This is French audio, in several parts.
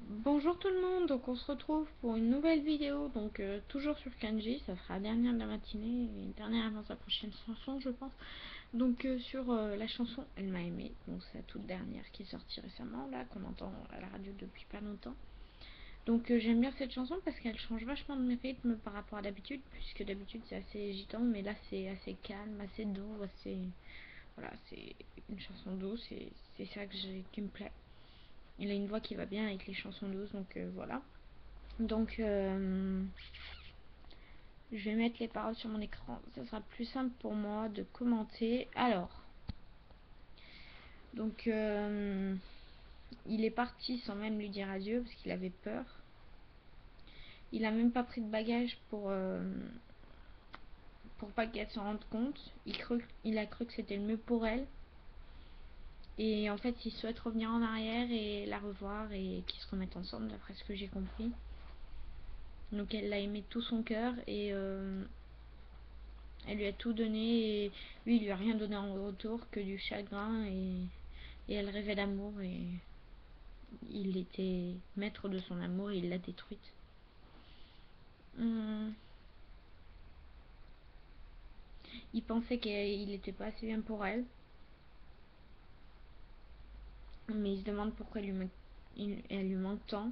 Bonjour tout le monde, donc on se retrouve pour une nouvelle vidéo, donc toujours sur Kanji, ça sera la dernière de la matinée, et une dernière avant sa prochaine chanson je pense. Donc sur la chanson Elle m'a aimé, donc c'est la toute dernière qui est sortie récemment, là, qu'on entend à la radio depuis pas longtemps. Donc j'aime bien cette chanson parce qu'elle change vachement de mes rythmes par rapport à d'habitude, puisque d'habitude c'est assez agitant, mais là c'est assez calme, assez doux, assez... Voilà, c'est une chanson douce et c'est ça qui me plaît. Il a une voix qui va bien avec les chansons douces, donc voilà. Donc je vais mettre les paroles sur mon écran, ça sera plus simple pour moi de commenter. Alors, donc il est parti sans même lui dire adieu parce qu'il avait peur. Il a même pas pris de bagages pour pas qu'elle s'en rende compte. Il a cru que c'était le mieux pour elle. Et en fait, il souhaite revenir en arrière et la revoir et qu'ils se remettent ensemble, d'après ce que j'ai compris. Donc elle l'a aimé de tout son cœur et elle lui a tout donné et lui il lui a rien donné en retour que du chagrin et elle rêvait d'amour et il était maître de son amour et il l'a détruite. Hum, Il pensait qu'il était pas assez bien pour elle, mais il se demande pourquoi elle lui manque tant.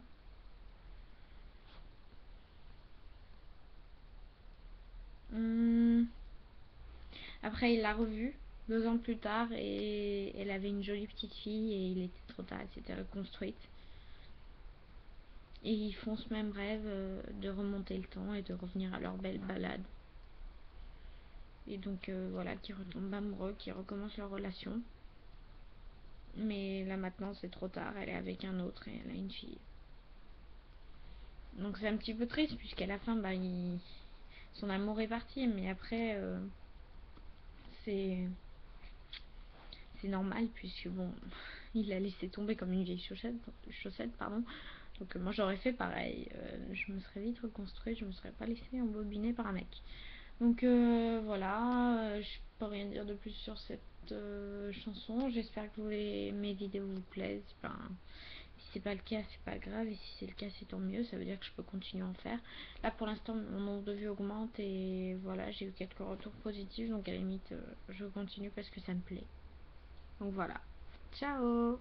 Hum, Après il l'a revue 2 ans plus tard et elle avait une jolie petite fille et il était trop tard, elle s'était reconstruite. Et ils font ce même rêve de remonter le temps et de revenir à leur belle balade. Et donc voilà, qui retombent amoureux, qui recommencent leur relation. Mais là maintenant c'est trop tard, elle est avec un autre et elle a une fille. Donc c'est un petit peu triste puisqu'à la fin son amour est parti. Mais après c'est c'est normal puisque bon, il l'a laissé tomber comme une vieille chaussette pardon. Donc moi j'aurais fait pareil, je me serais vite reconstruite, je me serais pas laissée embobiner par un mec. Donc voilà, je peux rien dire de plus sur cette chanson. J'espère que mes vidéos vous plaisent. Enfin, si c'est pas le cas, c'est pas grave. Et si c'est le cas, c'est tant mieux. Ça veut dire que je peux continuer à en faire. Là, pour l'instant, mon nombre de vues augmente. Et voilà, j'ai eu quelques retours positifs. Donc à la limite, je continue parce que ça me plaît. Donc voilà. Ciao!